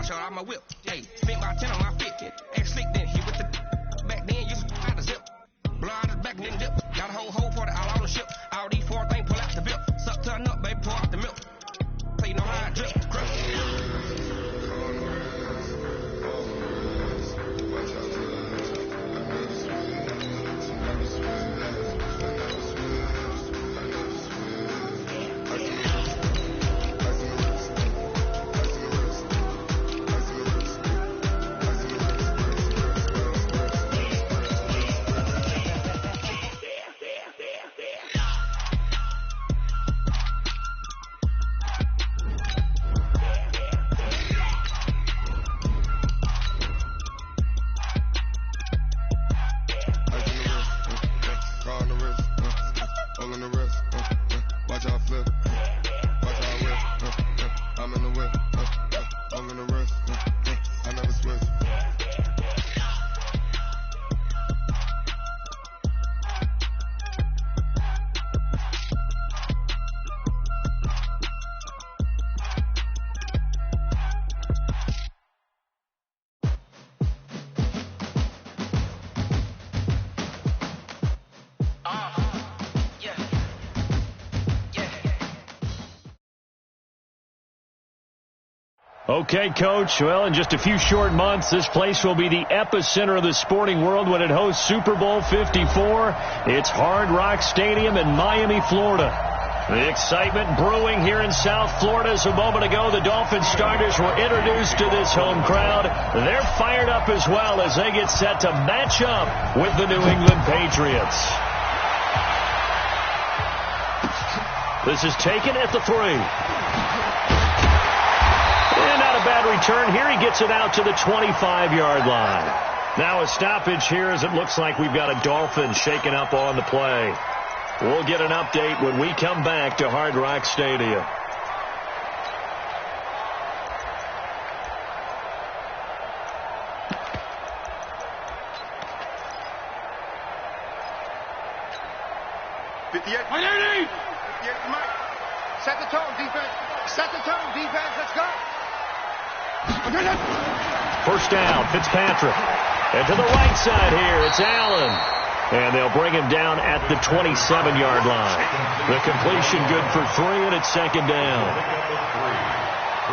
shot out my whip. Hey, spent about 10 on my fit. Ex slick then hit with the back then you out the zip. Blow out the back and then dip. Got a whole for the all on the ship. All these four things pull out the bip. Suck turn up, baby, pour out the milk. So you know how I drip. Okay, Coach. Well, in just a few short months, this place will be the epicenter of the sporting world when it hosts Super Bowl 54. It's Hard Rock Stadium in Miami, Florida. The excitement brewing here in South Florida. As a moment ago, the Dolphins starters were introduced to this home crowd. They're fired up as well as they get set to match up with the New England Patriots. This is taken at the 3. And not a bad return here. He gets it out to the 25-yard line. Now a stoppage here as it looks like we've got a Dolphin shaken up on the play. We'll get an update when we come back to Hard Rock Stadium. Set the tone, defense. Set the tone, defense. Let's go. First down, Fitzpatrick. And to the right side here, it's Allen. And they'll bring him down at the 27-yard line. The completion good for 3, and it's second down.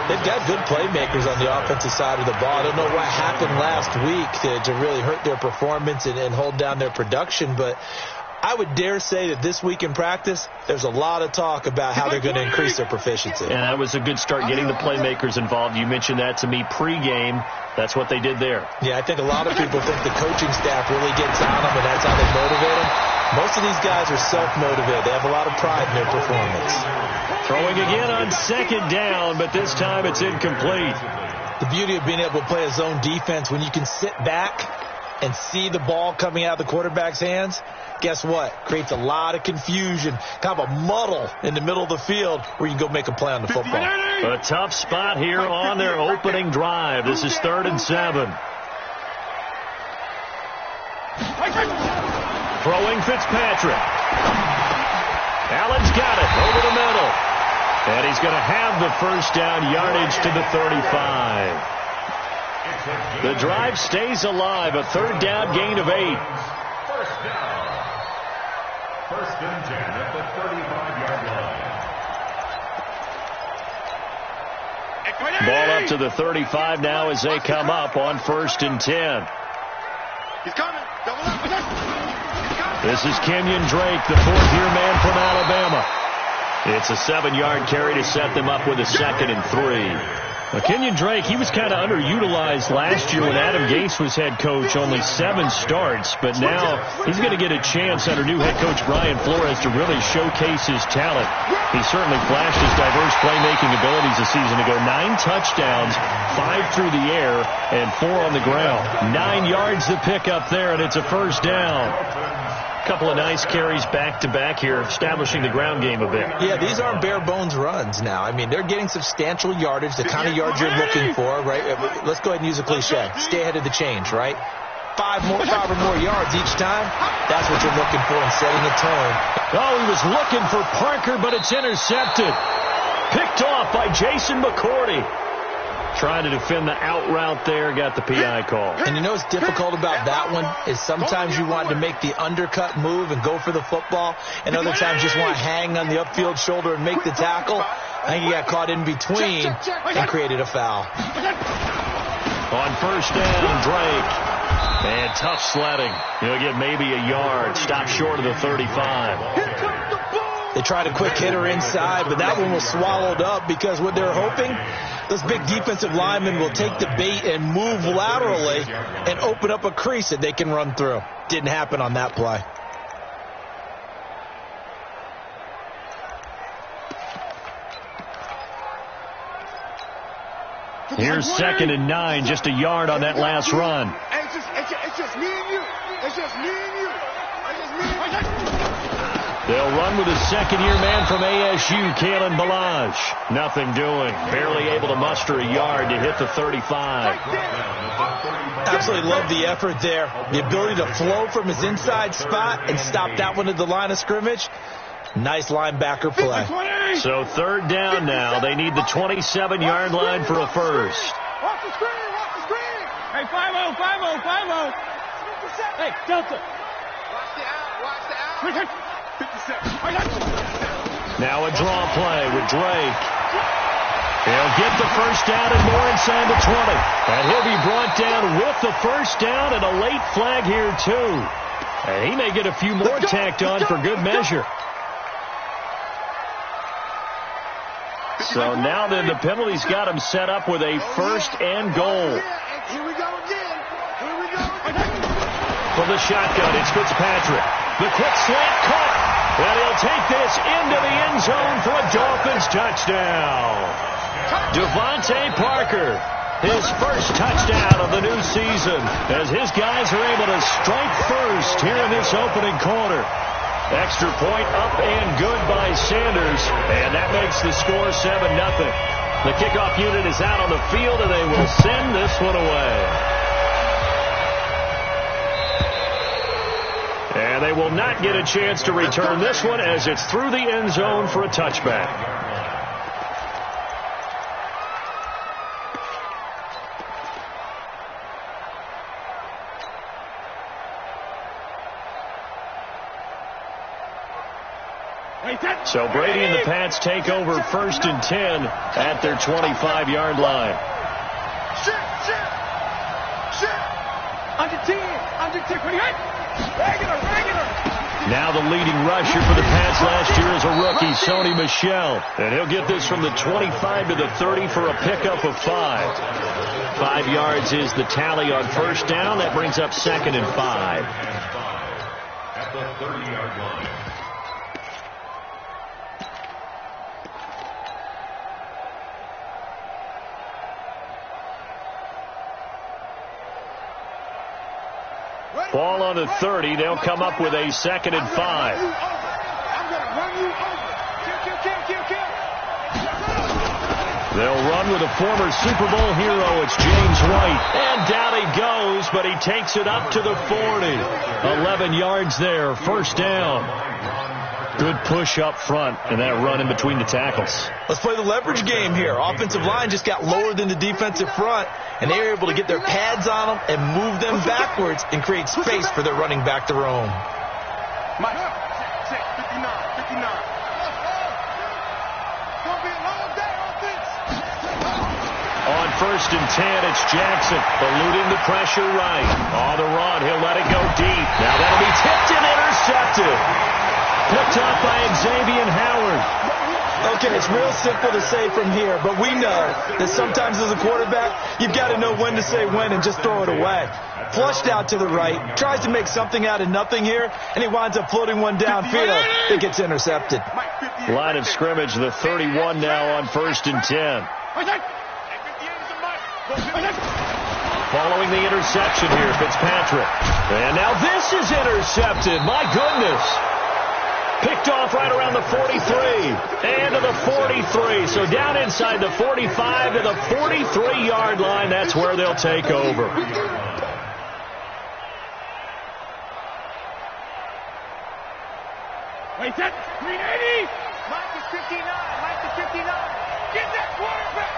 They've got good playmakers on the offensive side of the ball. I don't know what happened last week to really hurt their performance and hold down their production, but I would dare say that this week in practice, there's a lot of talk about how they're going to increase their proficiency. And that was a good start getting the playmakers involved. You mentioned that to me pregame. That's what they did there. Yeah, I think a lot of people think the coaching staff really gets on them, and that's how they motivate them. Most of these guys are self-motivated. They have a lot of pride in their performance. Throwing again on second down, but this time it's incomplete. The beauty of being able to play a zone defense, when you can sit back and see the ball coming out of the quarterback's hands, guess what? Creates a lot of confusion, kind of a muddle in the middle of the field where you can go make a play on the football. A tough spot here on their opening drive. This is 3rd and 7. Throwing Fitzpatrick. Allen's got it over the middle. And he's going to have the first down yardage to the 35. The drive stays alive. A 3rd down gain of 8. First down. 1st and 10 at the 35-yard line. Ball up to the 35 now as they come up on 1st and 10. He's coming. Double up. This is Kenyon Drake, the 4th-year man from Alabama. It's a 7-yard carry to set them up with a 2nd and 3. Kenyon Drake, he was kind of underutilized last year when Adam Gase was head coach, only 7 starts, but now he's going to get a chance under new head coach Brian Flores to really showcase his talent. He certainly flashed his diverse playmaking abilities a season ago. 9 touchdowns, 5 through the air, and 4 on the ground. 9 yards to pick up there, and it's a first down. Couple of nice carries back-to-back here, establishing the ground game a bit. Yeah, these aren't bare-bones runs now. I mean, they're getting substantial yardage, the kind of yards you're looking for, right? Let's go ahead and use a cliche. Stay ahead of the change, right? 5 or more yards each time. That's what you're looking for in setting a tone. Oh, he was looking for Parker, but it's intercepted. Picked off by Jason McCourty. Trying to defend the out route there, got the PI call. And you know what's difficult about that one is sometimes you want to make the undercut move and go for the football, and other times just want to hang on the upfield shoulder and make the tackle. I think he got caught in between and created a foul. On first down, Drake. And tough sledding. He'll get maybe a yard. Stop short of the 35. They tried a quick hitter inside, but that one was swallowed up because what they're hoping, those big defensive linemen will take the bait and move laterally and open up a crease that they can run through. Didn't happen on that play. Here's 2nd and 9, just a yard on that last run. It's just me and you. It's just me and you. It's just me and you. They'll run with a second-year man from ASU, Kalen Ballage. Nothing doing. Barely able to muster a yard to hit the 35. Absolutely love the effort there. The ability to flow from his inside spot and stop that one at the line of scrimmage. Nice linebacker play. So 3rd down now. They need the 27-yard line for a first. Watch the screen. Watch the screen. Hey, 5-0, 5-0, 5-0. Hey, Delta. Watch the out. Watch the out. 57. Now a draw play with Drake. He'll get the first down and more inside the 20. And he'll be brought down with the first down and a late flag here, too. And he may get a few more tacked on for good measure. So now then the penalty's got him set up with a 1st and goal. Here we go again. Here we go again. From the shotgun, it's Fitzpatrick. The quick slant caught. And he'll take this into the end zone for a Dolphins touchdown. Devontae Parker, his first touchdown of the new season, as his guys are able to strike first here in this opening quarter. Extra point up and good by Sanders, and that makes the score 7-0. The kickoff unit is out on the field, and they will send this one away. And they will not get a chance to return this one as it's through the end zone for a touchback. So Brady and the Pats take over 1st and 10 at their 25-yard line. Under 10, regular. Now the leading rusher for the Pats last year is a rookie, Sony Michel. And he'll get this from the 25 to the 30 for a pickup of 5. 5 yards is the tally on first down. That brings up 2nd and 5. At the 30-yard line. Ball on the 30. They'll come up with a 2nd and 5. I'm going to run you over. Kill. They'll run with a former Super Bowl hero. It's James White. And down he goes, but he takes it up to the 40. 11 yards there. First down. Good push up front and that run in between the tackles. Let's play the leverage game here. Offensive line just got lower than the defensive front, and they were able to get their pads on them and move them backwards and create space for their running back to roam. Mike, check, 59. Gonna be a long day, offense. On 1st and 10, it's Jackson eluding the pressure right. On the run, he'll let it go deep. Now that'll be tipped and intercepted. Picked up by Xavier Howard. Okay, it's real simple to say from here, but we know that sometimes as a quarterback, you've got to know when to say when and just throw it away. Flushed out to the right, tries to make something out of nothing here, and he winds up floating one downfield that gets intercepted. Line of scrimmage, the 31 now on 1st and 10. Following the interception here, Fitzpatrick. And now this is intercepted. My goodness. Picked off right around the 43 and to the 43. So down inside the 45 to the 43-yard line. That's where they'll take over. Wait, that 380. Mike is 59. Get that quarterback.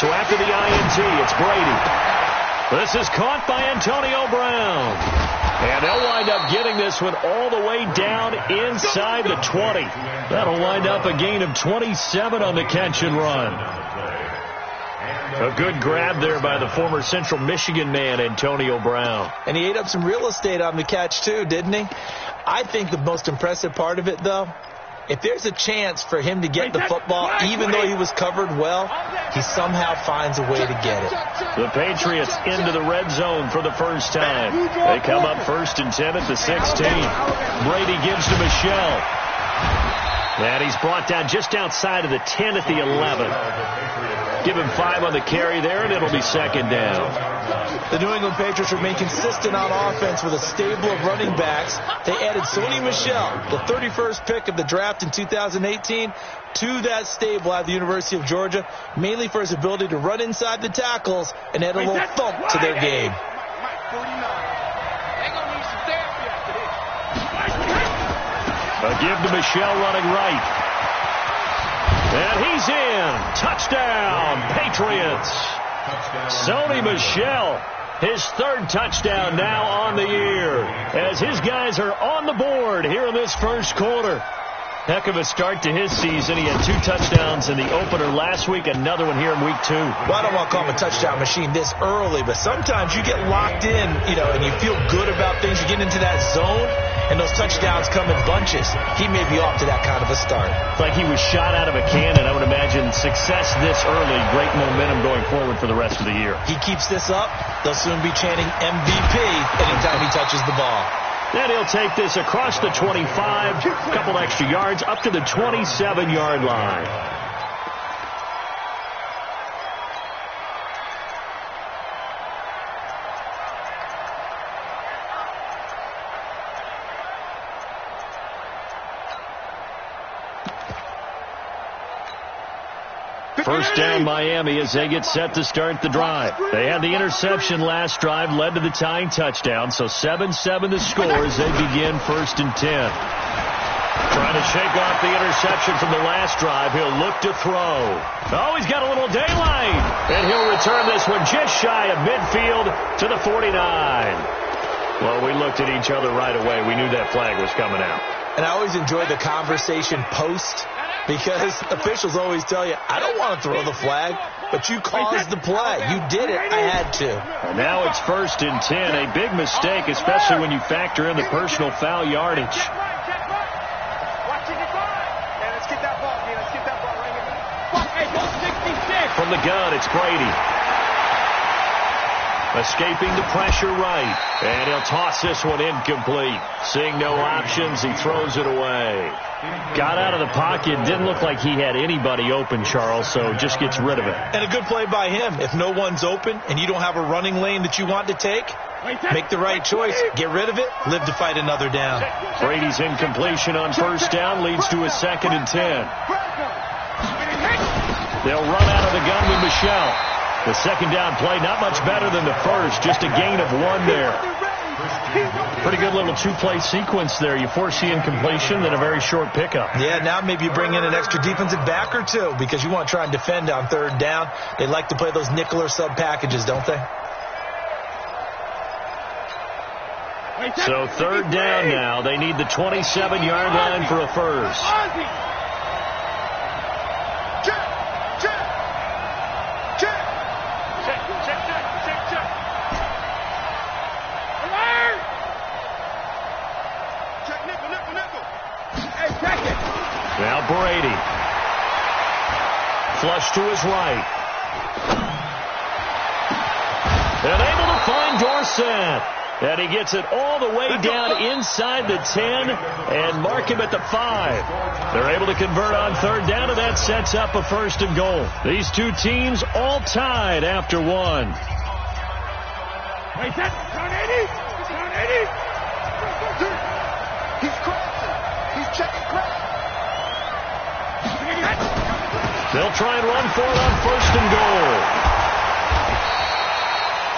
So after the INT, it's Brady. This is caught by Antonio Brown. And they'll wind up getting this one all the way down inside the 20. That'll wind up a gain of 27 on the catch and run. A good grab there by the former Central Michigan man, Antonio Brown. And he ate up some real estate on the catch, too, didn't he? I think the most impressive part of it, though, if there's a chance for him to get the football, even though he was covered well, he somehow finds a way to get it. The Patriots into the red zone for the first time. They come up 1st and 10 at the 16. Brady gives to Michel. And he's brought down just outside of the 10 at the 11. Give him 5 on the carry there, and it'll be 2nd down. The New England Patriots remain consistent on offense with a stable of running backs. They added Sony Michel, the 31st pick of the draft in 2018, to that stable at the University of Georgia, mainly for his ability to run inside the tackles and add a little thump to their game. A give to Michel running right. And he's in. Touchdown, Patriots. Sony Michel, his 3rd touchdown now on the year, as his guys are on the board here in this first quarter. Heck of a start to his season. He had 2 touchdowns in the opener last week, another one here in week 2. Well, I don't want to call him a touchdown machine this early, but sometimes you get locked in, and you feel good about things. You get into that zone, and those touchdowns come in bunches. He may be off to that kind of a start. It's like he was shot out of a cannon. I would imagine success this early, great momentum going forward for the rest of the year. He keeps this up, they'll soon be chanting MVP anytime he touches the ball. Then he'll take this across the 25, a couple extra yards, up to the 27-yard line. First down, Miami, as they get set to start the drive. They had the interception last drive, led to the tying touchdown, so 7-7 the score as they begin 1st and 10. Trying to shake off the interception from the last drive. He'll look to throw. Oh, he's got a little daylight. And he'll return this one just shy of midfield to the 49. Well, we looked at each other right away. We knew that flag was coming out. And I always enjoy the conversation post, because officials always tell you, I don't want to throw the flag, but you caused the play. You did it. I had to. And now it's 1st and 10. A big mistake, especially when you factor in the personal foul yardage. From the gun, it's Brady. Escaping the pressure right. And he'll toss this one incomplete. Seeing no options, he throws it away. Got out of the pocket. Didn't look like he had anybody open, Charles, so just gets rid of it. And a good play by him. If no one's open and you don't have a running lane that you want to take, make the right choice. Get rid of it. Live to fight another down. Brady's incompletion on 1st down leads to a 2nd and 10. They'll run out of the gun with Michel. The 2nd down play, not much better than the first. Just a gain of 1 there. Pretty good little 2-play sequence there. You force the incompletion, then a very short pickup. Yeah, now maybe you bring in an extra defensive back or 2 because you want to try and defend on 3rd down. They like to play those nickel or sub packages, don't they? So 3rd down now. They need the 27-yard line for a first. Now Brady. Flush to his right. And able to find Dorsett. And he gets it all the way down inside the 10 and mark him at the 5. They're able to convert on 3rd down, and that sets up a 1st and goal. These two teams all tied after 1. Wait, that's down 80. Down 80. He's crossing. He's checking cross. They'll try and run for it on 1st and goal.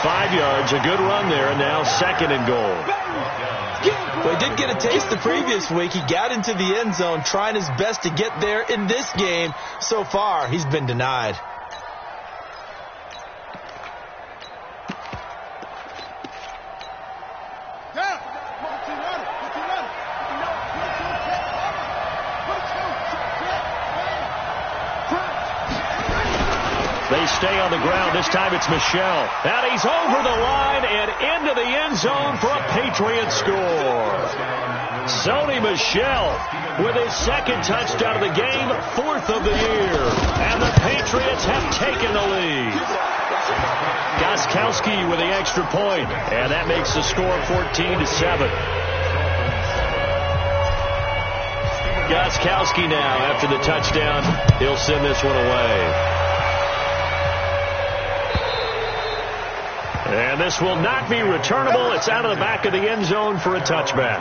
5 yards, a good run there, and now 2nd and goal. Well, he did get a taste the previous week. He got into the end zone, trying his best to get there in this game. So far, he's been denied. They stay on the ground. This time it's Michel. And he's over the line and into the end zone for a Patriot score. Sony Michel with his second touchdown of the game, 4th of the year. And the Patriots have taken the lead. Gostkowski with the extra point, and that makes the score 14-7. Gostkowski now, after the touchdown, he'll send this one away. And this will not be returnable. It's out of the back of the end zone for a touchback.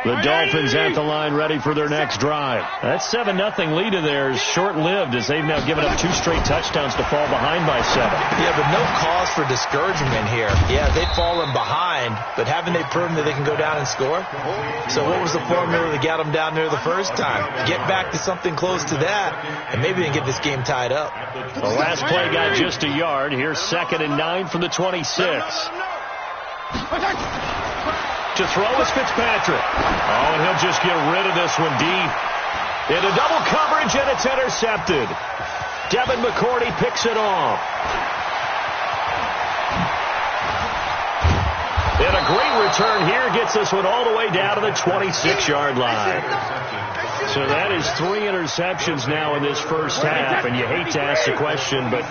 The Dolphins at the line ready for their next drive. That 7-0 lead of theirs short-lived as they've now given up 2 straight touchdowns to fall behind by 7. Yeah, but no cause for discouragement here. Yeah, they've fallen behind, but haven't they proven that they can go down and score? So what was the formula that got them down there the first time? Get back to something close to that, and maybe they can get this game tied up. The last play got just a yard. Here's 2nd and 9 from the 26. To throw is Fitzpatrick. Oh, and he'll just get rid of this one deep. Into double coverage, and it's intercepted. Devin McCourty picks it off. And a great return here gets this one all the way down to the 26-yard line. So that is 3 interceptions now in this first half, and you hate to ask the question, but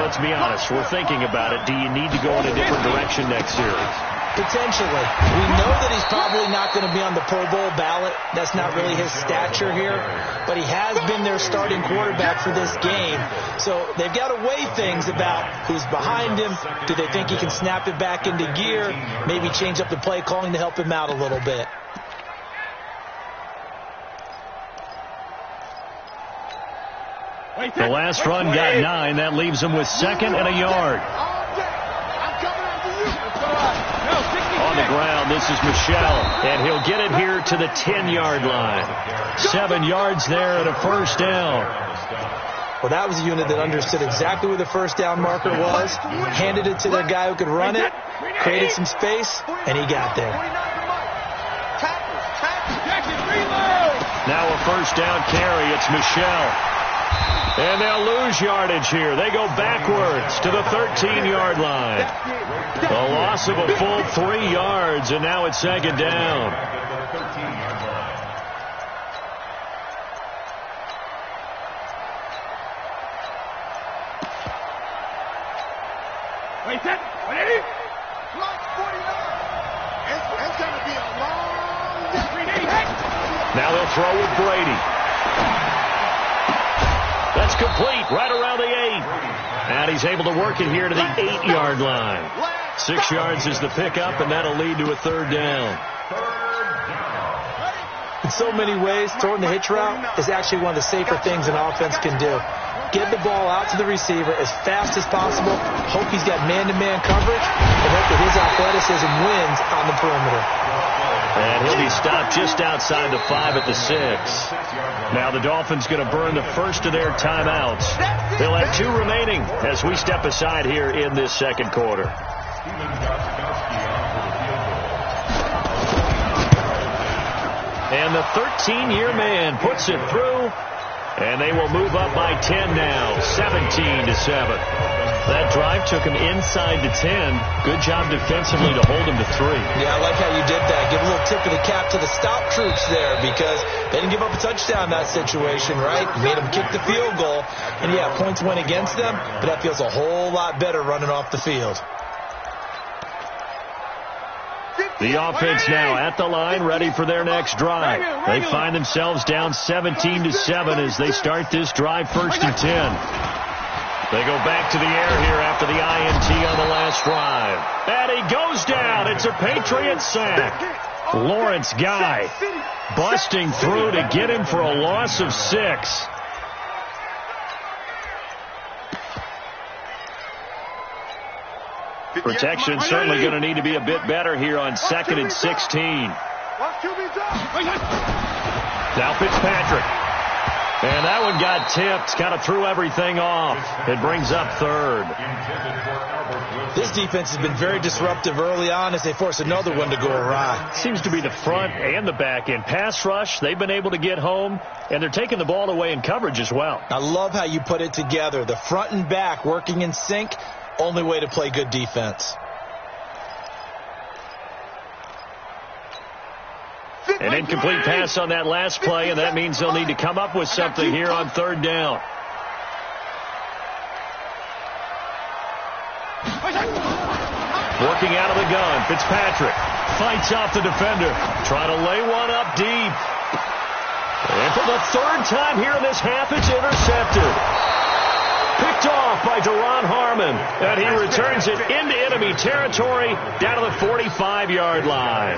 let's be honest. We're thinking about it. Do you need to go in a different direction next series? Potentially. We know that he's probably not going to be on the Pro Bowl ballot. That's not really his stature here. But he has been their starting quarterback for this game. So they've got to weigh things about who's behind him. Do they think he can snap it back into gear? Maybe change up the play calling to help him out a little bit. The last run got 9. That leaves him with 2nd and a yard. On the ground, this is Michel, and he'll get it here to the 10-yard line. 7 yards there and a first down. Well, that was a unit that understood exactly where the first down marker was, handed it to their guy who could run it, created some space, and he got there. Now a first down carry. It's Michel. And they'll lose yardage here. They go backwards to the 13-yard line. A loss of a full 3 yards, and now it's 2nd down. Wait, that. Ready? Block 49. It's going to be a long day. Now they'll throw with Brady. That's complete right around the 8. And he's able to work it here to the 8-yard line. 6 yards is the pickup, and that'll lead to a 3rd down. In so many ways, throwing the hitch route is actually one of the safer things an offense can do. Get the ball out to the receiver as fast as possible, hope he's got man-to-man coverage, and hope that his athleticism wins on the perimeter. And he'll be stopped just outside the 5 at the 6. Now the Dolphins going to burn the first of their timeouts. They'll have 2 remaining as we step aside here in this second quarter. And the 13-year man puts it through, and they will move up by 10 now, 17-7. That drive took him inside the 10. Good job defensively to hold him to 3. Yeah, I like how you did that. Give a little tip of the cap to the stop troops there because they didn't give up a touchdown in that situation, right? Made them kick the field goal. And, yeah, points went against them, but that feels a whole lot better running off the field. The offense now at the line, ready for their next drive. They find themselves down 17-7 as they start this drive 1st and 10. They go back to the air here after the INT on the last drive. And he goes down. It's a Patriot sack. Lawrence Guy busting through to get him for a loss of 6. Protection certainly going to need to be a bit better here on 2nd and 16. Now Fitzpatrick. And that one got tipped, kind of threw everything off. It brings up third. This defense has been very disruptive early on as they force another one to go awry. Seems to be the front and the back end. Pass rush, they've been able to get home, and they're taking the ball away in coverage as well. I love how you put it together. The front and back working in sync, only way to play good defense. An incomplete pass on that last play, and that means they'll need to come up with something here on third down. Working out of the gun, Fitzpatrick fights off the defender. Trying to lay one up deep. And for the third time here in this half, it's intercepted. Picked off by Deron Harmon. And he returns it into enemy territory down to the 45-yard line.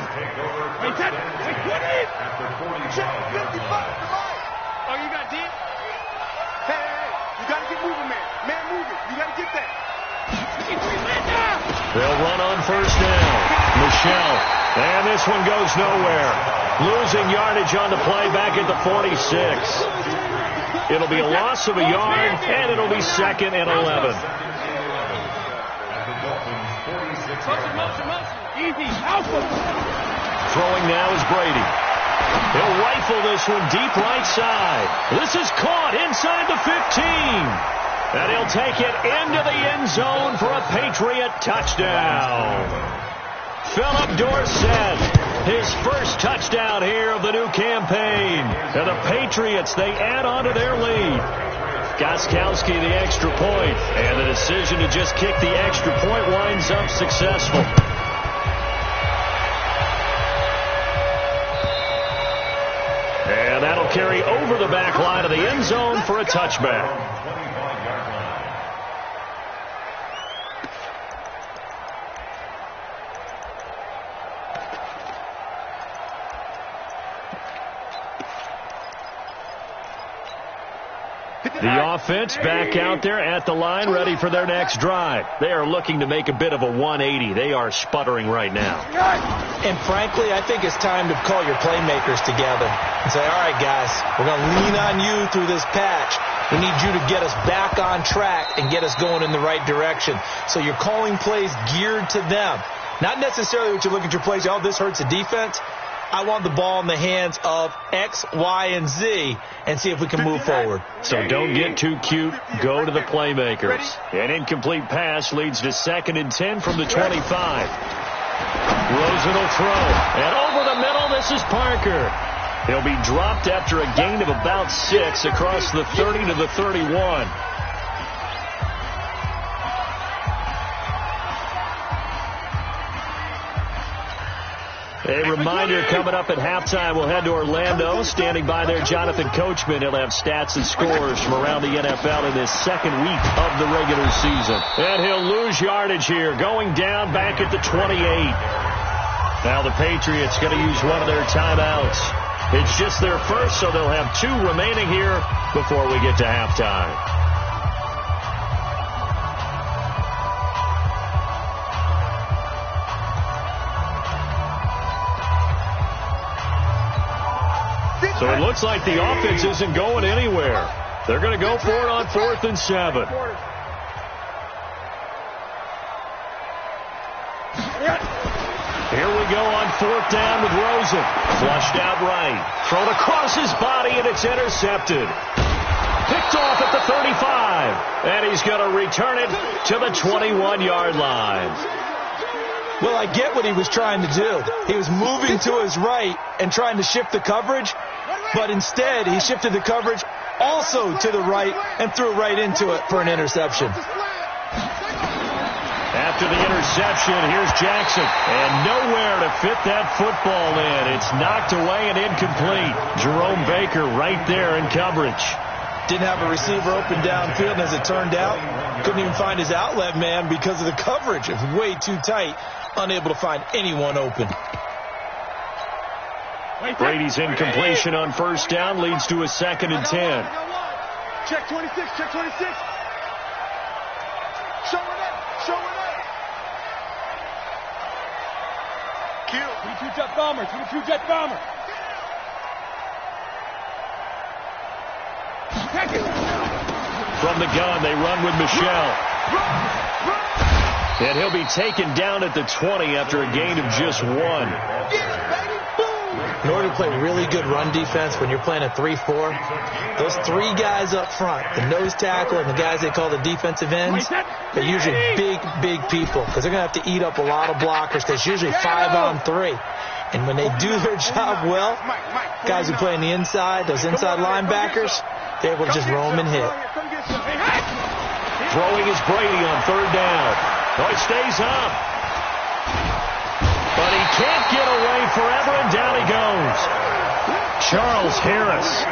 Oh, you got deep? Hey, you got to get moving, man. Man, move it. You got to get that. They'll run on first down. Michelle. And this one goes nowhere. Losing yardage on the play back at the 46. It'll be a loss of a yard, and it'll be 2nd and 11. Throwing now is Brady. He'll rifle this one deep right side. This is caught inside the 15. And he'll take it into the end zone for a Patriot touchdown. Philip Dorsett, his first touchdown here of the new campaign. And the Patriots, they add on to their lead. Gostkowski the extra point, and the decision to just kick the extra point winds up successful. And that'll carry over the back line of the end zone for a touchback. The offense back out there at the line, ready for their next drive. They are looking to make a bit of a 180. They are sputtering right now. And frankly, I think it's time to call your playmakers together and say, all right, guys, we're going to lean on you through this patch. We need you to get us back on track and get us going in the right direction. So you're calling plays geared to them. Not necessarily what you look at your plays, oh, this hurts the defense. I want the ball in the hands of X, Y, and Z and see if we can move forward. So don't get too cute. Go to the playmakers. An incomplete pass leads to 2nd and 10 from the 25. Rosen will throw. And over the middle, this is Parker. He'll be dropped after a gain of about 6 across the 30 to the 31. A reminder coming up at halftime, we'll head to Orlando. Standing by there, Jonathan Coachman. He'll have stats and scores from around the NFL in this 2nd week of the regular season. And he'll lose yardage here, going down back at the 28. Now the Patriots going to use one of their timeouts. It's just their first, so they'll have 2 remaining here before we get to halftime. So it looks like the offense isn't going anywhere. They're going to go for it on 4th and 7. Here we go on 4th down with Rosen. Flushed out right. Thrown across his body, and it's intercepted. Picked off at the 35. And he's going to return it to the 21-yard line. Well, I get what he was trying to do. He was moving to his right and trying to shift the coverage, but instead he shifted the coverage also to the right and threw right into it for an interception. After the interception, here's Jackson, and nowhere to fit that football in. It's knocked away and incomplete. Jerome Baker right there in coverage. Didn't have a receiver open downfield, and as it turned out, couldn't even find his outlet man because of the coverage. It was way too tight, unable to find anyone open. Brady's incompletion on 1st down leads to a 2nd and 10. Check 26, check 26. Show it up, show it up. Kill. 22 jet bomber, 22 jet bomber. From the gun, they run with Michel. And he'll be taken down at the 20 after a gain of just 1. In order to play really good run defense when you're playing a 3-4, those 3 guys up front, the nose tackle and the guys they call the defensive ends, they're usually big people because they're going to have to eat up a lot of blockers because it's usually 5-on-3. And when they do their job well, guys who play on the inside, those inside linebackers, they're able to just roam and hit. Throwing is Brady on 3rd down. Oh, he stays up. But he can't get away forever, and down he goes. Charles Harris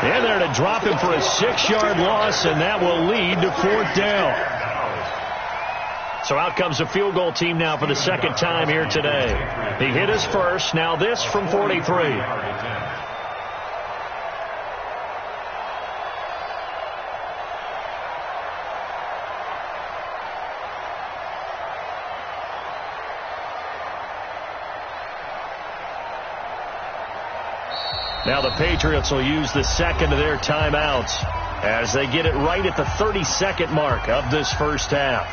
in there to drop him for a 6-yard loss, and that will lead to 4th down. So out comes the field goal team now for the 2nd time here today. He hit his first. Now this from 43. Now the Patriots will use the 2nd of their timeouts as they get it right at the 32nd mark of this first half.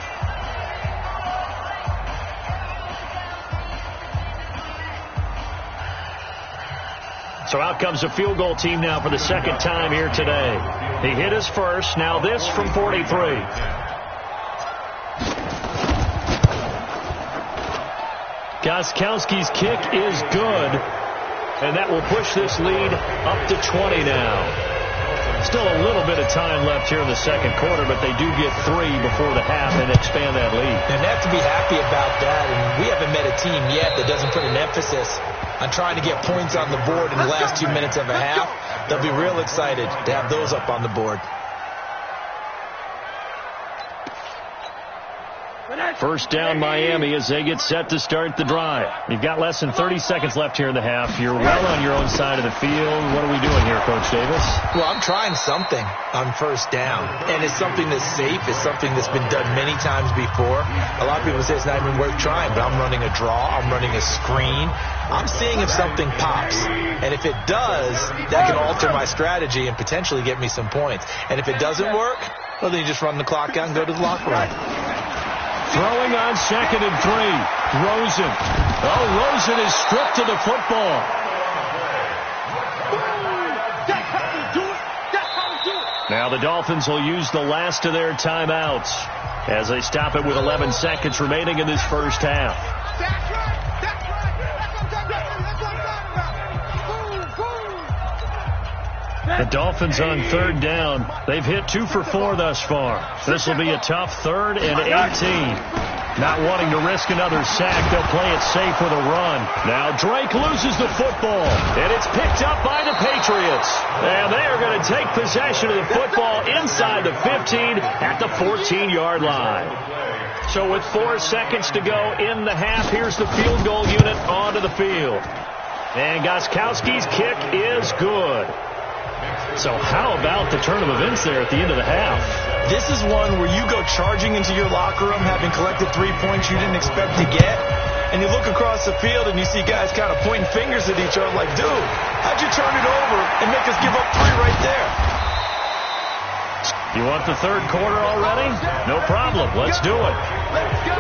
So out comes the field goal team now for the 2nd time here today. He hit his first. Now this from 43. Gostkowski's kick is good. And that will push this lead up to 20 now. Still a little bit of time left here in the 2nd quarter, but they do get 3 before the half and expand that lead. And they have to be happy about that. And we haven't met a team yet that doesn't put an emphasis on trying to get points on the board in the last 2 minutes of a half. They'll be real excited to have those up on the board. First down Miami as they get set to start the drive. You've got less than 30 seconds left here in the half. You're well on your own side of the field. What are we doing here, Coach Davis? Well, I'm trying something on first down. And it's something that's safe. It's something that's been done many times before. A lot of people say it's not even worth trying, but I'm running a draw. I'm running a screen. I'm seeing if something pops. And if it does, that can alter my strategy and potentially get me some points. And if it doesn't work, well, then you just run the clock out and go to the locker room. Throwing on 2nd and 3. Rosen. Oh, Rosen is stripped to the football. Now the Dolphins will use the last of their timeouts as they stop it with 11 seconds remaining in this first half. The Dolphins on 3rd down. They've hit 2 for 4 thus far. This will be a tough 3rd and 18. Not wanting to risk another sack, they'll play it safe with a run. Now Drake loses the football, and it's picked up by the Patriots. And they are going to take possession of the football inside the 15 at the 14-yard line. So with 4 seconds to go in the half, here's the field goal unit onto the field. And Gostkowski's kick is good. So how about the turn of events there at the end of the half? This is one where you go charging into your locker room having collected 3 points you didn't expect to get, and you look across the field and you see guys kind of pointing fingers at each other like, dude, how'd you turn it over and make us give up 3 right there? You want the 3rd quarter already? No problem. Let's do it. Let's go.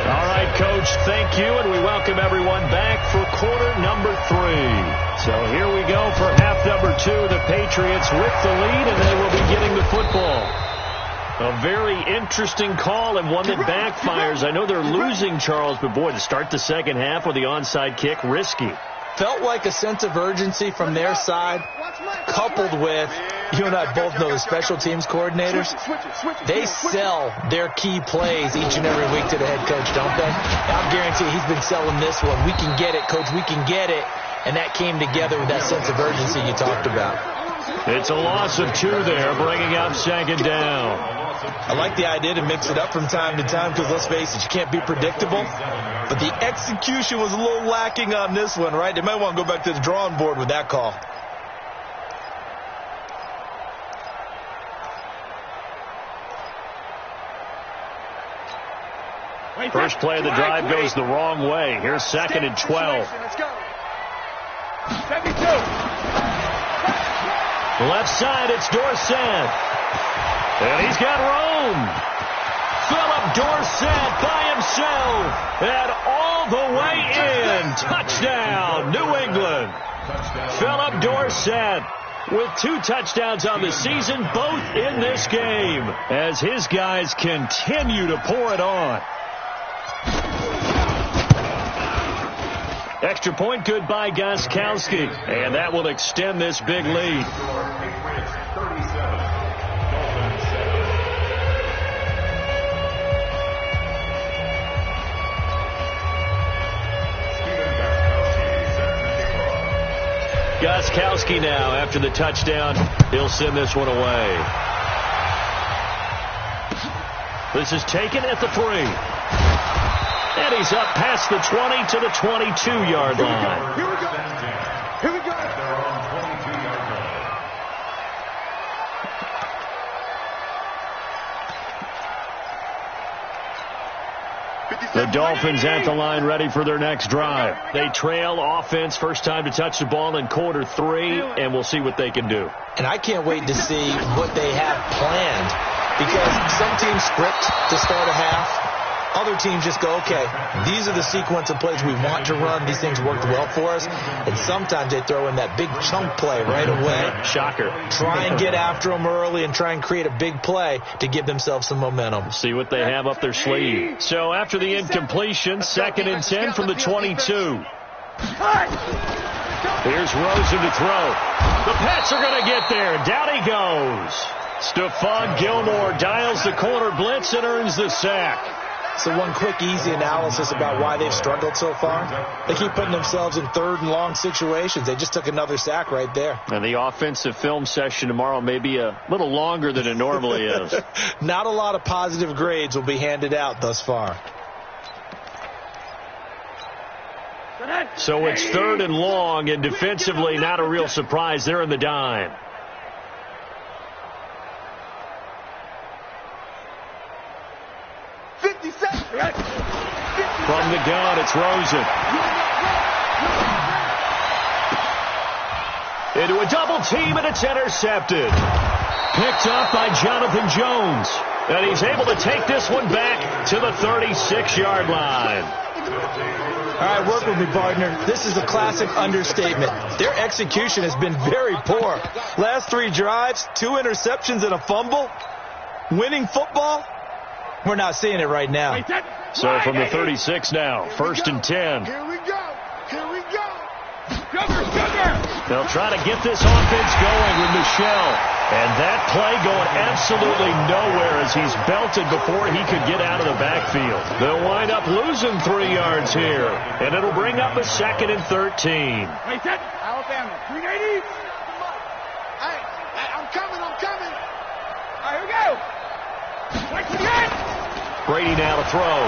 All right, Coach, thank you, and we welcome everyone back for quarter number 3. So here we go for half number 2. The Patriots with the lead, and they will be getting the football. A very interesting call and one that backfires. I know they're losing, Charles, but boy, to start the 2nd half with the onside kick, risky. Felt like a sense of urgency from their side, coupled with, you and I both know the special teams coordinators, they sell their key plays each and every week to the head coach, don't they? I'm guaranteeing he's been selling this one. We can get it, coach, we can get it. And that came together with that sense of urgency you talked about. It's a loss of 2 there, bringing up 2nd down. I like the idea to mix it up from time to time because, let's face it, you can't be predictable. But the execution was a little lacking on this one, right? They might want to go back to the drawing board with that call. First play of the drive goes the wrong way. Here's 2nd and 12. Let's go. 72. Left side, it's Dorsett. And he's got room. Philip Dorsett by himself. And all the way in. Touchdown, New England. Philip Dorsett with 2 touchdowns on the season, both in this game, as his guys continue to pour it on. Extra point good by Gostkowski, and that will extend this big lead. Gostkowski now, after the touchdown, he'll send this one away. This is taken at the 3. And he's up past the 20 to the 22-yard line. Here we go. Here we go. The Dolphins at the line, ready for their next drive. They trail offense, first time to touch the ball in quarter 3, and we'll see what they can do. And I can't wait to see what they have planned, because some teams script to start a half. Other teams just go, okay, these are the sequence of plays we want to run. These things worked well for us. And sometimes they throw in that big chunk play right away. Shocker. Try and get after them early and try and create a big play to give themselves some momentum. See what they have up their sleeve. So after the incompletion, 2nd and 10 from the 22. Here's Rosen to throw. The Pats are going to get there. Down he goes. Stephon Gilmore dials the corner blitz and earns the sack. So one quick, easy analysis about why they've struggled so far. They keep putting themselves in 3rd and long situations. They just took another sack right there. And the offensive film session tomorrow may be a little longer than it normally is. Not a lot of positive grades will be handed out thus far. So it's 3rd and long, and defensively not a real surprise. They're in the dime. From the gun, it's Rosen. Into a double team, and it's intercepted. Picked up by Jonathan Jones. And he's able to take this one back to the 36-yard line. All right, work with me, partner. This is a classic understatement. Their execution has been very poor. Last 3 drives, 2 interceptions and a fumble. Winning football? We're not seeing it right now. So from the 36 now, 1st and 10. Here we go. Here we go. They'll try to get this offense going with Michel. And that play going absolutely nowhere as he's belted before he could get out of the backfield. They'll wind up losing 3 yards here. And it'll bring up a 2nd and 13. Alabama, 380. Hey, I'm coming. All right, here we go. Brady now to throw.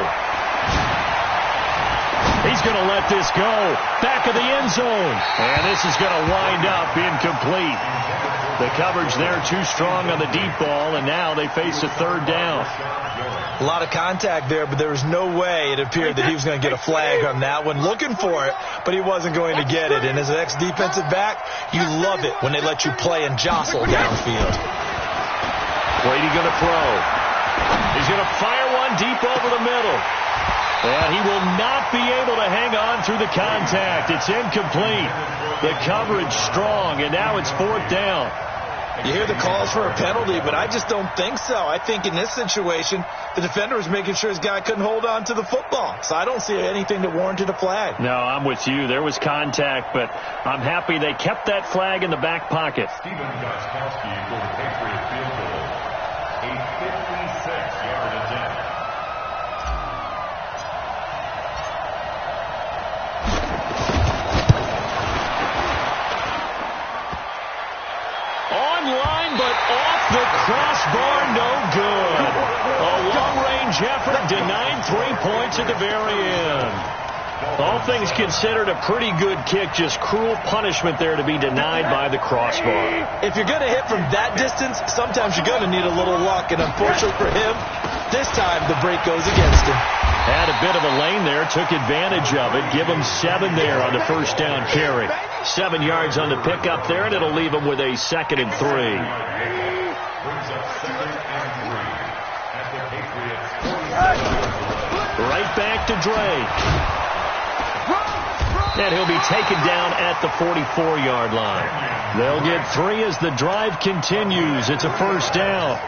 He's going to let this go. Back of the end zone. And this is going to wind up incomplete. The coverage there too strong on the deep ball, and now they face a 3rd down. A lot of contact there, but there was no way it appeared that he was going to get a flag on that one. Looking for it, but he wasn't going to get it. And as an ex-defensive back, you love it when they let you play and jostle downfield. Brady going to throw. He's going to fire one deep over the middle. And he will not be able to hang on through the contact. It's incomplete. The coverage strong, and now it's 4th down. You hear the calls for a penalty, but I just don't think so. I think in this situation, the defender was making sure his guy couldn't hold on to the football. So I don't see anything that warranted a flag. No, I'm with you. There was contact, but I'm happy they kept that flag in the back pocket. Stephen Gostkowski for the Patriot field goal. A 56-yard attempt. Line, but off the crossbar, no good. A long-range effort denied 3 points at the very end. All things considered, a pretty good kick. Just cruel punishment there to be denied by the crossbar. If you're going to hit from that distance, sometimes you're going to need a little luck. And unfortunately for him, this time the break goes against him. Had a bit of a lane there, took advantage of it. Give him 7 there on the first down carry. 7 yards on the pickup there, and it'll leave him with a 2nd and 3. Right back to Drake. And he'll be taken down at the 44-yard line. They'll get 3 as the drive continues. It's a first down.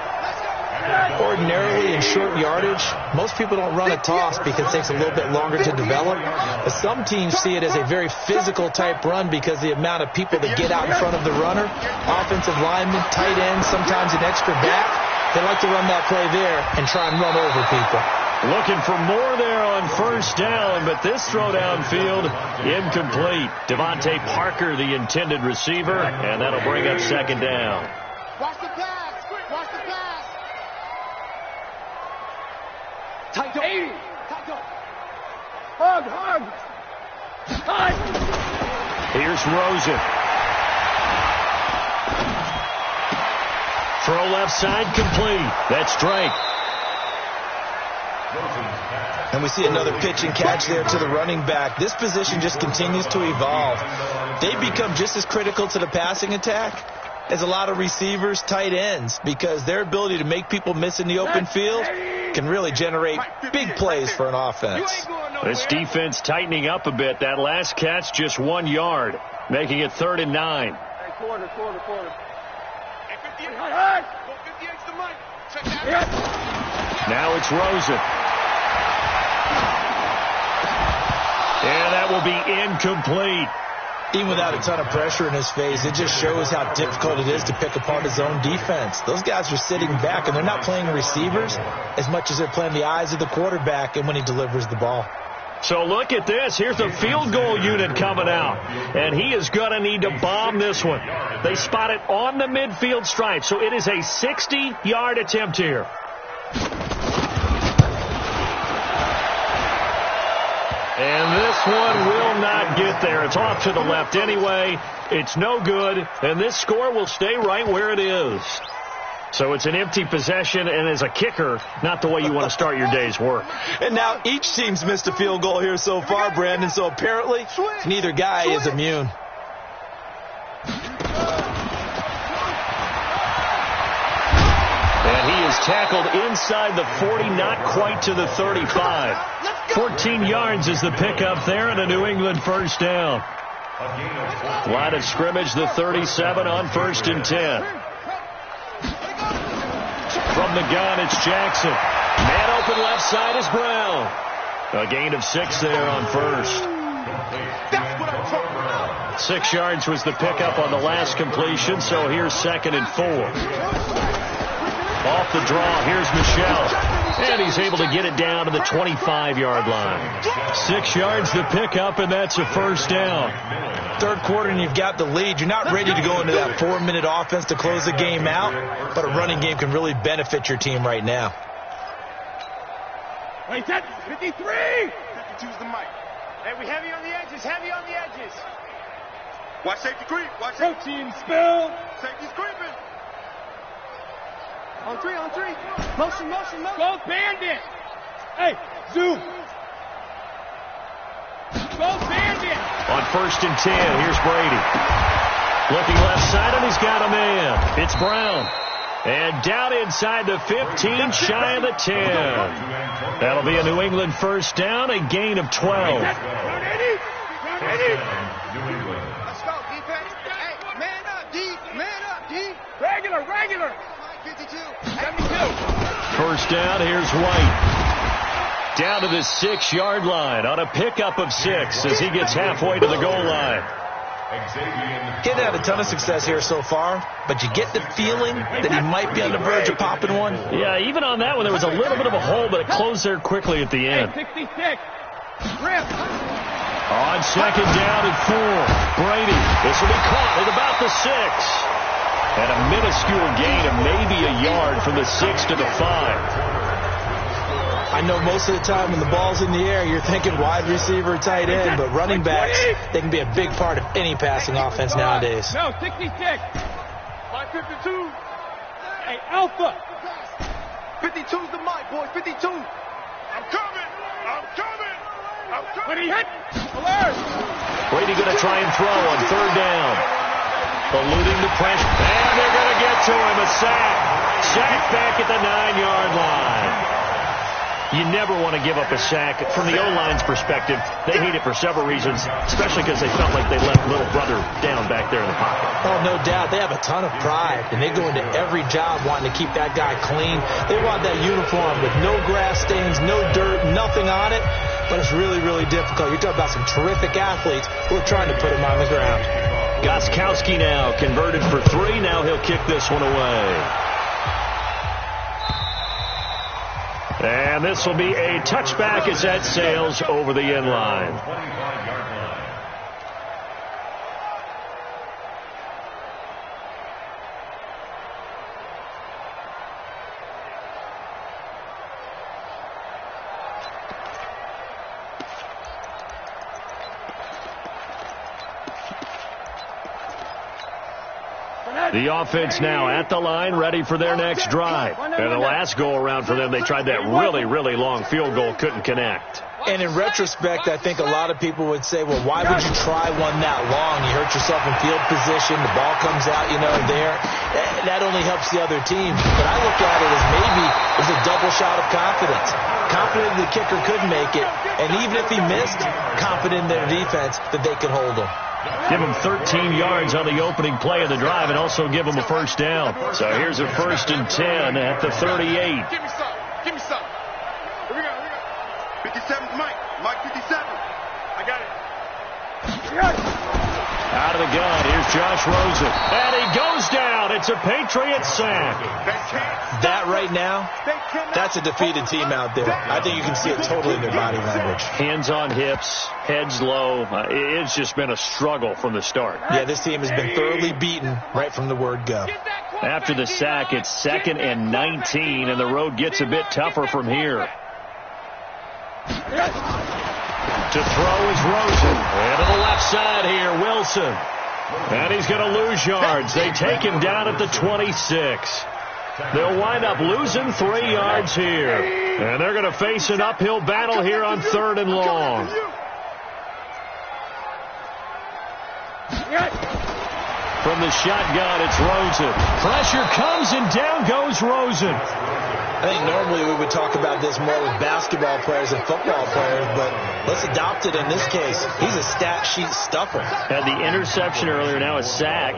Ordinarily in short yardage, most people don't run a toss because it takes a little bit longer to develop. But some teams see it as a very physical type run because the amount of people that get out in front of the runner, offensive linemen, tight ends, sometimes an extra back, they like to run that play there and try and run over people. Looking for more there on first down, but this throw downfield incomplete. Devontae Parker, the intended receiver, and that'll bring up 2nd down. Watch the pass. Watch the pass. Tight 80. Hug. Here's Rosen. Throw left side complete. That's Drake. And we see another pitch and catch there to the running back. This position just continues to evolve. They become just as critical to the passing attack as a lot of receivers, tight ends, because their ability to make people miss in the open field can really generate big plays for an offense. This defense tightening up a bit. That last catch just 1 yard, making it 3rd and 9. Quarter. Now it's Rosen. And that will be incomplete. Even without a ton of pressure in his face, it just shows how difficult it is to pick apart his own defense. Those guys are sitting back, and they're not playing receivers as much as they're playing the eyes of the quarterback and when he delivers the ball. So look at this. Here's a field goal unit coming out, and he is going to need to bomb this one. They spot it on the midfield stripe, so it is a 60-yard attempt here. And this one will not get there. It's off to the left anyway. It's no good, and this score will stay right where it is. So it's an empty possession, and as a kicker, not the way you want to start your day's work. And now each team's missed a field goal here so far, Brandon, so apparently neither guy is immune. And he is tackled inside the 40, not quite to the 35. 14 yards is the pickup there, and a New England first down. Line of scrimmage, the 37 on 1st and 10. From the gun, it's Jackson. Man open left side is Brown. A gain of 6 there on first. 6 yards was the pickup on the last completion, so here's 2nd and 4. Off the draw, here's Michel. And he's able to get it down to the 25-yard line. 6 yards the pickup, and that's a first down. Third quarter, and you've got the lead. You're not ready to go into that 4-minute offense to close the game out, but a running game can really benefit your team right now. Wait, that's 53. 52's the mic. Hey, we heavy on the edges. Watch safety creep. Watch safety. Protein spill. Safety's creeping. On three. Motion. Go Bandit. Hey, zoom. Go Bandit. On 1st and 10, here's Brady. Looking left side, and he's got a man. It's Brown. And down inside the 15, shy of the 10. That'll be a New England first down, a gain of 12. Let's go, defense. Hey, man up, D. Regular. 52. 72. First down, here's White. Down to the 6-yard line on a pickup of 6 as he gets halfway to the goal line. He had a ton of success here so far, but you get the feeling that he might be on the verge of popping one. Yeah, even on that one, there was a little bit of a hole, but it closed there quickly at the end. 66. Rip. On 2nd down and 4, Brady. This will be caught at about the 6. And a minuscule gain of maybe a yard from the 6 to the 5. I know most of the time when the ball's in the air, you're thinking wide receiver, tight end, but running backs, they can be a big part of any passing offense nowadays. No, 66. 52. Hey, Alpha. 52's the mic, boys. 52. I'm coming. I'm coming. I'm coming. When he hit, alert. Brady going to try and throw on third down. Eluding the pressure. And they're going to get to him. A sack. Sack back at the 9-yard line. You never want to give up a sack. From the O-line's perspective, they hate it for several reasons, especially because they felt like they left little brother down back there in the pocket. Oh, no doubt. They have a ton of pride, and they go into every job wanting to keep that guy clean. They want that uniform with no grass stains, no dirt, nothing on it. But it's really, really difficult. You're talking about some terrific athletes who are trying to put him on the ground. Gostkowski now converted for 3. Now he'll kick this one away. And this will be a touchback as that sails over the end line. The offense now at the line, ready for their next drive. And the last go-around for them, they tried that really, really long field goal, couldn't connect. And in retrospect, I think a lot of people would say, well, why would you try one that long? You hurt yourself in field position. The ball comes out, there. That only helps the other team. But I look at it as maybe it's a double shot of confidence. Confident the kicker could make it. And even if he missed, confident in their defense that they could hold him. Give him 13 yards on the opening play of the drive and also give him a first down. So here's a 1st and 10 at the 38. Give me some. Give me some. Here we go. 57's Mike. Mike 57. I got it. Out of the gun, here's Josh Rosen. And he goes down. It's a Patriot sack. That right now, that's a defeated team out there. I think you can see it totally in their body language. Hands on hips, heads low. It's just been a struggle from the start. Yeah, this team has been thoroughly beaten right from the word go. After the sack, it's 2nd and 19, and the road gets a bit tougher from here. To throw is Rosen. And to the left side here, Wilson. And he's going to lose yards. They take him down at the 26. They'll wind up losing 3 yards here. And they're going to face an uphill battle here on 3rd and long. From the shotgun, it's Rosen. Pressure comes, and down goes Rosen. I think normally we would talk about this more with basketball players and football players, but let's adopt it in this case. He's a stat sheet stuffer. Had the interception earlier, now a sack.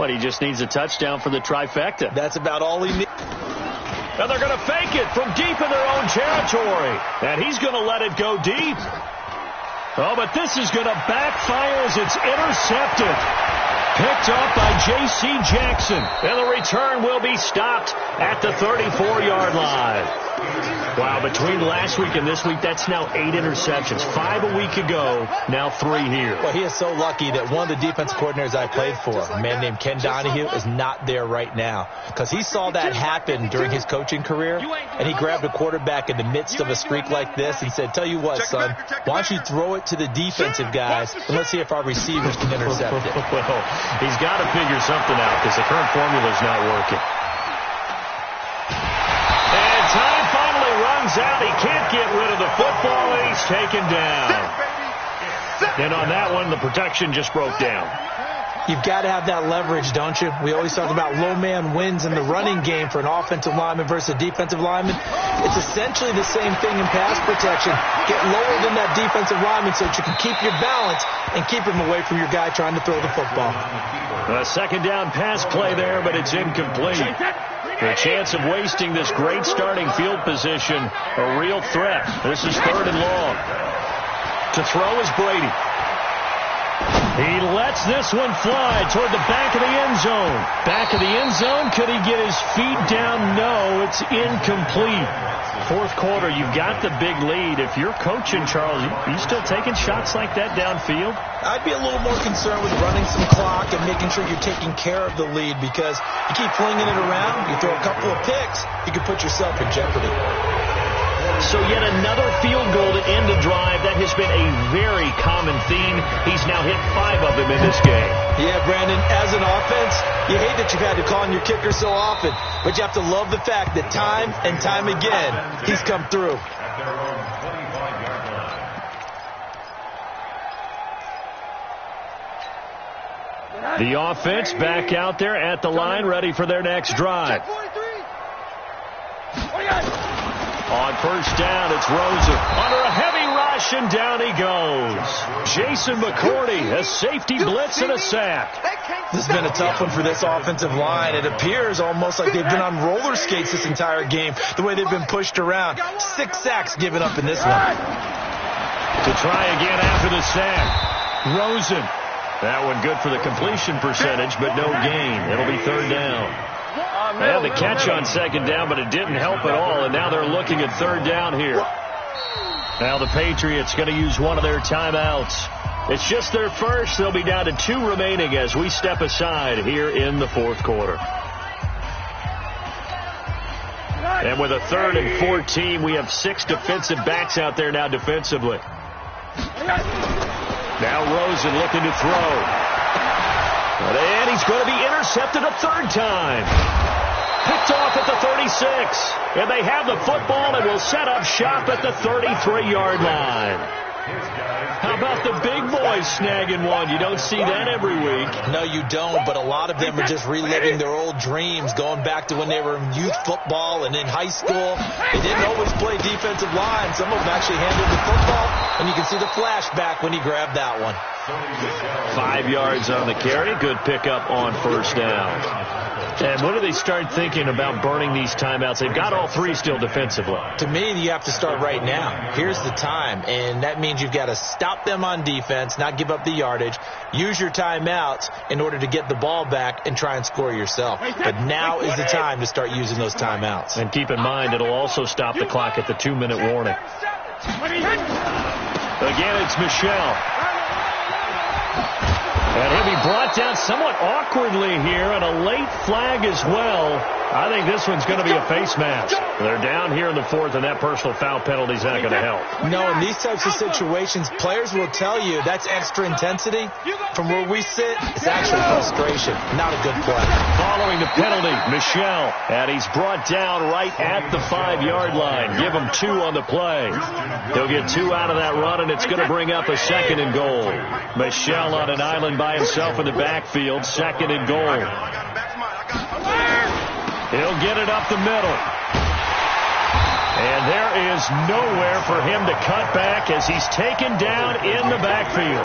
He just needs a touchdown for the trifecta. That's about all he needs. And they're going to fake it from deep in their own territory. And he's going to let it go deep. Oh, but this is going to backfire as it's intercepted. Picked up by J.C. Jackson. And the return will be stopped at the 34-yard line. Wow, between last week and this week, that's now 8 interceptions. 5 a week ago, now 3 here. Well, he is so lucky that one of the defense coordinators I played for, a man named Ken Donahue, is not there right now. Because he saw that happen during his coaching career, and he grabbed a quarterback in the midst of a streak like this and said, tell you what, son, why don't you throw it to the defensive guys, and let's see if our receivers can intercept it. Well, he's got to figure something out because the current formula is not working. And time finally runs out. He can't get rid of the football, and he's taken down. And on that one, the protection just broke down. You've got to have that leverage, don't you? We always talk about low man wins in the running game for an offensive lineman versus a defensive lineman. It's essentially the same thing in pass protection. Get lower than that defensive lineman so that you can keep your balance and keep him away from your guy trying to throw the football. A second down pass play there, but it's incomplete. The chance of wasting this great starting field position, a real threat. This is 3rd and long. To throw is Brady. He lets this one fly toward the back of the end zone. Back of the end zone. Could he get his feet down? No, it's incomplete. 4th quarter, you've got the big lead. If you're coaching, Charles, you still taking shots like that downfield? I'd be a little more concerned with running some clock and making sure you're taking care of the lead, because you keep flinging it around, you throw a couple of picks, you can put yourself in jeopardy. So yet another field goal to end the drive. That has been a very common theme. He's now hit 5 of them in this game. Yeah, Brandon, as an offense, you hate that you've had to call on your kicker so often, but you have to love the fact that time and time again, he's come through. At their own 25-yard line. The offense back out there at the line, ready for their next drive. On first down, it's Rosen. Under a heavy rush, and down he goes. Jason McCourty, a safety blitz and a sack. This has been a tough one for this offensive line. It appears almost like they've been on roller skates this entire game, the way they've been pushed around. 6 sacks given up in this one. To try again after the sack. Rosen. That one good for the completion percentage, but no gain. It'll be third down. They had the catch on second down, but it didn't help at all, and now they're looking at third down here. Now the Patriots going to use one of their timeouts. It's just their first. They'll be down to 2 remaining as we step aside here in the fourth quarter. And with a 3rd and 14, we have 6 defensive backs out there now defensively. Now Rosen looking to throw. And he's going to be intercepted a 3rd time. Picked off at the 36. And they have the football and will set up shop at the 33-yard line. How about the big boys snagging one? You don't see that every week. No, you don't, but a lot of them are just reliving their old dreams, going back to when they were in youth football and in high school. They didn't always play defensive line. Some of them actually handled the football, and you can see the flashback when he grabbed that one. 5 yards on the carry. Good pickup on first down. And when do they start thinking about burning these timeouts? They've got all 3 still defensively. To me, you have to start right now. Here's the time, and that means you've got to stop them on defense, not give up the yardage, use your timeouts in order to get the ball back and try and score yourself. But now is the time to start using those timeouts. And keep in mind, it'll also stop the clock at the 2-minute warning. Again, it's Michel. And he'll be brought down somewhat awkwardly here, and a late flag as well. I think this one's going to be a face mask. They're down here in the 4th, and that personal foul penalty is not going to help. No, in these types of situations, players will tell you that's extra intensity. From where we sit, it's actually frustration, not a good play. Following the penalty, Michel, and he's brought down right at the 5-yard line. Give him 2 on the play. He'll get 2 out of that run, and it's going to bring up a 2nd and goal. Michel on an island by himself in the backfield, 2nd and goal. He'll get it up the middle. And there is nowhere for him to cut back as he's taken down in the backfield.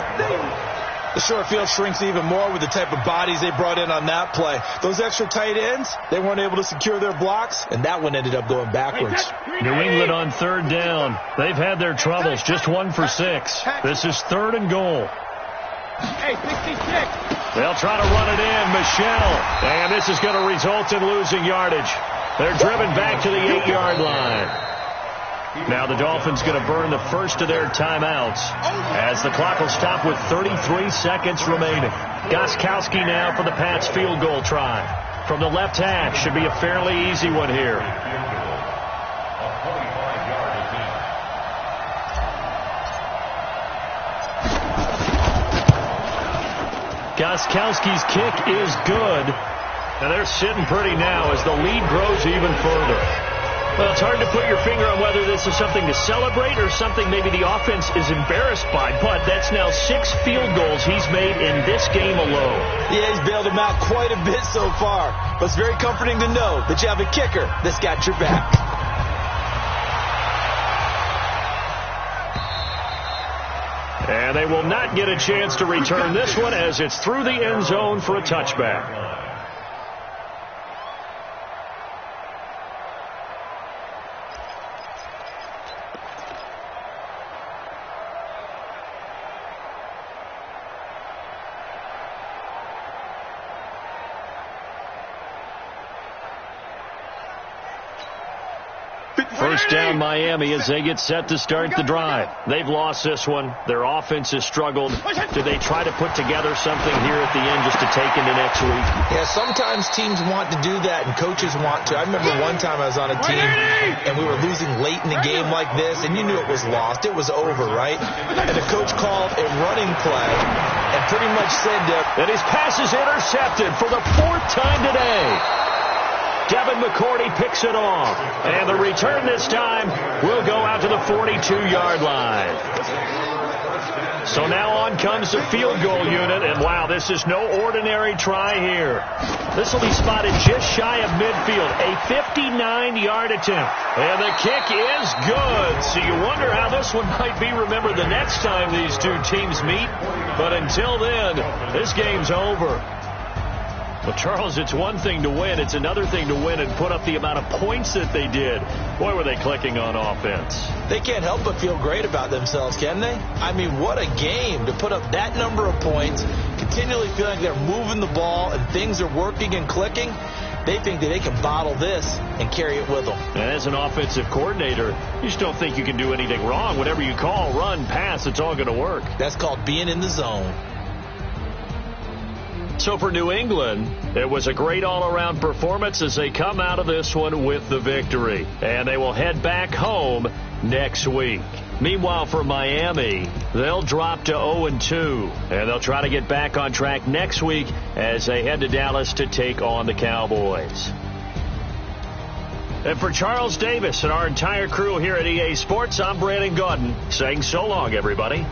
The short field shrinks even more with the type of bodies they brought in on that play. Those extra tight ends, they weren't able to secure their blocks, and that one ended up going backwards. New England on 3rd down. They've had their troubles, just 1 for 6. This is 3rd and goal. Hey, 66. They'll try to run it in, Michel. And this is going to result in losing yardage. They're driven back to the 8-yard line. Now the Dolphins going to burn the first of their timeouts as the clock will stop with 33 seconds remaining. Gostkowski now for the Pats field goal try. From the left hash, should be a fairly easy one here. Gostkowski's kick is good. And they're sitting pretty now as the lead grows even further. Well, it's hard to put your finger on whether this is something to celebrate or something maybe the offense is embarrassed by. But that's now 6 field goals he's made in this game alone. Yeah, he's bailed them out quite a bit so far. But it's very comforting to know that you have a kicker that's got your back. And they will not get a chance to return this one as it's through the end zone for a touchback. First down Miami as they get set to start the drive. They've lost this one. Their offense has struggled. Do they try to put together something here at the end just to take into next week? Yeah, sometimes teams want to do that and coaches want to. I remember one time I was on a team and we were losing late in a game like this and you knew it was lost. It was over, right? And the coach called a running play and pretty much said that his pass is intercepted for the 4th time today. Devin McCourty picks it off. And the return this time will go out to the 42-yard line. So now on comes the field goal unit. And, wow, this is no ordinary try here. This will be spotted just shy of midfield. A 59-yard attempt. And the kick is good. So you wonder how this one might be remembered the next time these two teams meet. But until then, this game's over. Well, Charles, it's one thing to win. It's another thing to win and put up the amount of points that they did. Boy, were they clicking on offense. They can't help but feel great about themselves, can they? I mean, what a game to put up that number of points, continually feeling like they're moving the ball and things are working and clicking. They think that they can bottle this and carry it with them. And as an offensive coordinator, you just don't think you can do anything wrong. Whatever you call, run, pass, it's all going to work. That's called being in the zone. So for New England, it was a great all-around performance as they come out of this one with the victory. And they will head back home next week. Meanwhile, for Miami, they'll drop to 0-2. And they'll try to get back on track next week as they head to Dallas to take on the Cowboys. And for Charles Davis and our entire crew here at EA Sports, I'm Brandon Gaudin saying so long, everybody.